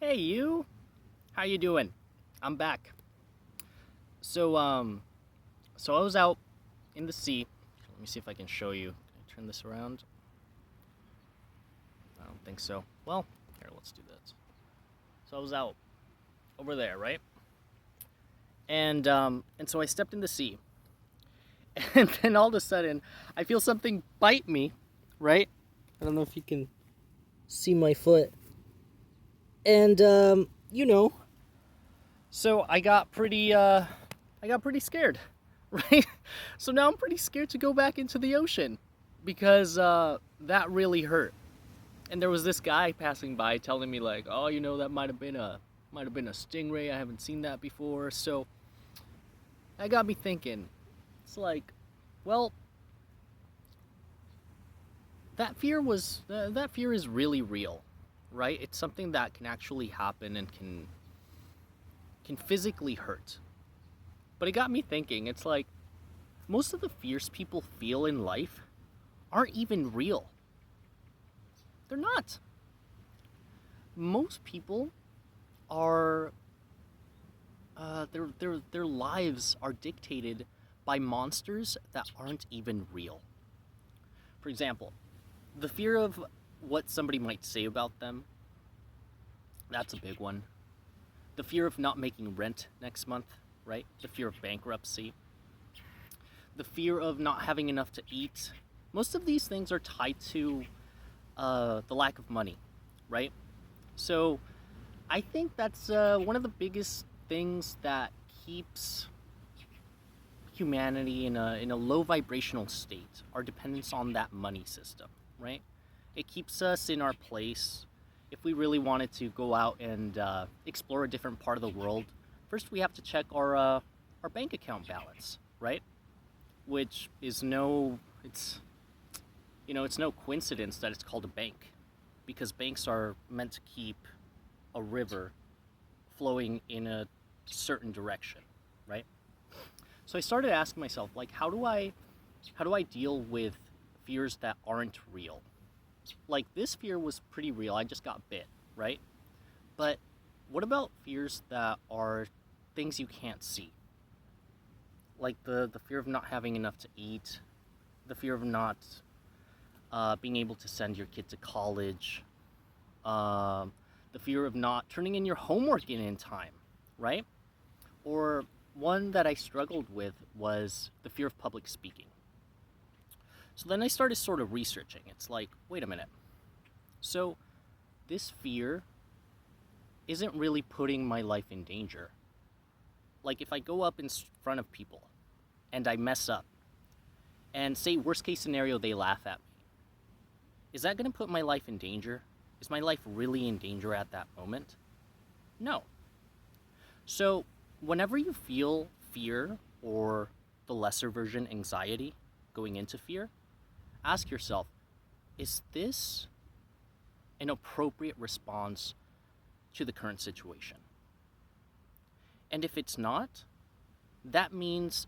Hey you, how you doing? I'm back. So so I was out in the sea. Let me see if I can show you. Can I turn this around? I don't think so. Well, here, let's do that. So I was out over there, right? And so I stepped in the sea. And then all of a sudden, I feel something bite me, right? I don't know if you can see my foot. And you know, so I got pretty scared, right? So now I'm pretty scared to go back into the ocean because that really hurt. And there was this guy passing by telling me like, "Oh, that might have been a stingray. I haven't seen that before." So that got me thinking. It's like, well, that fear is really real, right? It's something that can actually happen and can physically hurt. But it got me thinking. It's like most of the fears people feel in life aren't even real. They're not. Most people are their lives are dictated by monsters that aren't even real. For example, the fear of what somebody might say about them, that's a big one. The fear of not making rent next month, right? The fear of bankruptcy, the fear of not having enough to eat. Most of these things are tied to the lack of money, right? So I think that's one of the biggest things that keeps humanity in a low vibrational state. Our dependence on that money system, right? It keeps us in our place. If we really wanted to go out and explore a different part of the world, first we have to check our bank account balance, right? Which is it's no coincidence that it's called a bank, because banks are meant to keep a river flowing in a certain direction, right? So I started asking myself, like, how do I deal with fears that aren't real? Like this fear was pretty real. I just got bit, right? But what about fears that are things you can't see? Like the fear of not having enough to eat, the fear of not being able to send your kid to college, um, the fear of not turning in your homework in time, right? Or one that I struggled with was the fear of public speaking. So then I started sort of researching. It's like, wait a minute. So this fear isn't really putting my life in danger. Like if I go up in front of people and I mess up and say worst case scenario they laugh at me, is that going to put my life in danger? Is my life really in danger at that moment? No. So whenever you feel fear or the lesser version anxiety going into fear, ask yourself, is this an appropriate response to the current situation? And if it's not, that means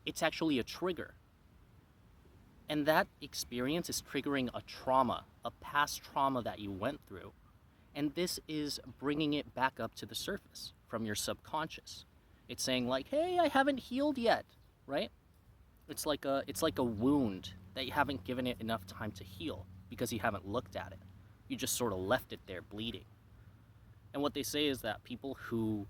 it's actually a trigger. And that experience is triggering a trauma, a past trauma that you went through. And this is bringing it back up to the surface from your subconscious. It's saying like, "Hey, I haven't healed yet," right? It's like a wound that you haven't given it enough time to heal because you haven't looked at it. You just sort of left it there bleeding. And what they say is that people who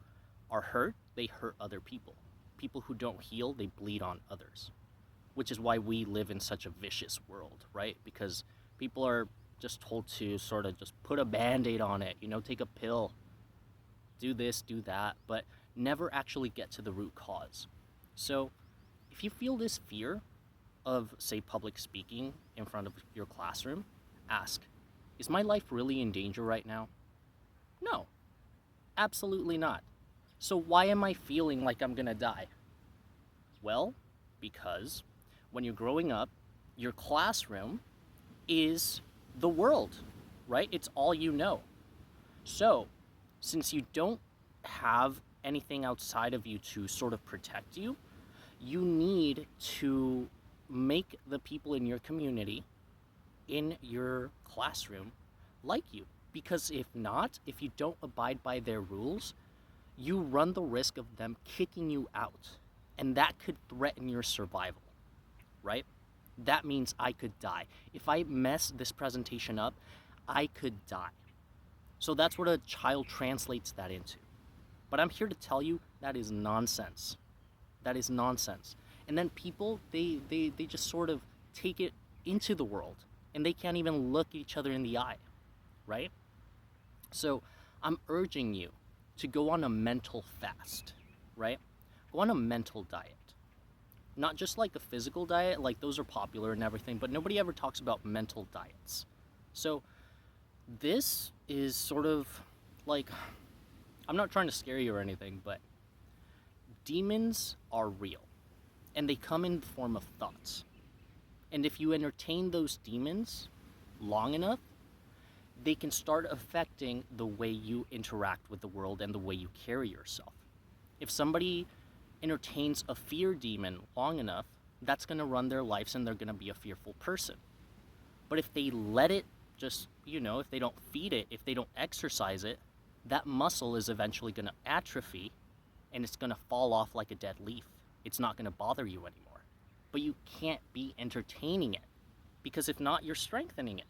are hurt, they hurt other people. People who don't heal, they bleed on others. Which is why we live in such a vicious world, right? Because people are just told to sort of just put a band-aid on it, take a pill, do this, do that, but never actually get to the root cause. So if you feel this fear of, say, public speaking in front of your classroom, ask, is my life really in danger right now? No, absolutely not. So why am I feeling like I'm gonna die? Well, because when you're growing up, your classroom is the world, right? It's all you know. So, since you don't have anything outside of you to sort of protect you, you need to make the people in your community, in your classroom, like you. Because if not, if you don't abide by their rules, you run the risk of them kicking you out. And that could threaten your survival, right? That means I could die. If I mess this presentation up, I could die. So that's what a child translates that into. But I'm here to tell you that is nonsense. That is nonsense. And then people, they just sort of take it into the world, and they can't even look each other in the eye, right? So I'm urging you to go on a mental fast, right? Go on a mental diet. Not just like a physical diet, like those are popular and everything, but nobody ever talks about mental diets. So this is sort of like, I'm not trying to scare you or anything, but demons are real, and they come in the form of thoughts. And if you entertain those demons long enough, they can start affecting the way you interact with the world and the way you carry yourself. If somebody entertains a fear demon long enough, that's going to run their lives and they're going to be a fearful person. But if they let it just, if they don't feed it, if they don't exercise it, that muscle is eventually going to atrophy and it's going to fall off like a dead leaf. It's not going to bother you anymore. But you can't be entertaining it, because if not, you're strengthening it.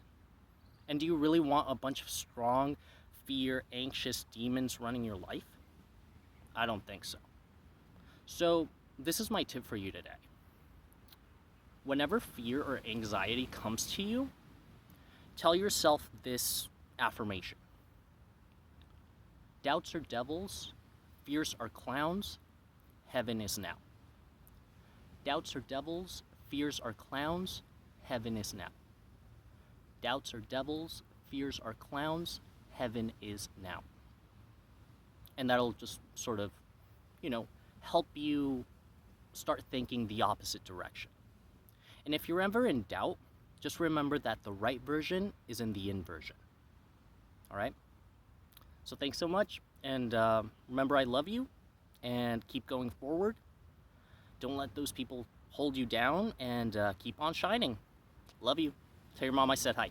And do you really want a bunch of strong, fear, anxious demons running your life? I don't think so. So this is my tip for you today. Whenever fear or anxiety comes to you, tell yourself this affirmation. Doubts are devils, fears are clowns, heaven is now. Doubts are devils, fears are clowns, heaven is now. Doubts are devils, fears are clowns, heaven is now. And that'll just sort of, help you start thinking the opposite direction. And if you're ever in doubt, just remember that the right version is in the inversion. All right? So thanks so much. And remember, I love you, and keep going forward. Don't let those people hold you down, and keep on shining. Love you. Tell your mom I said hi.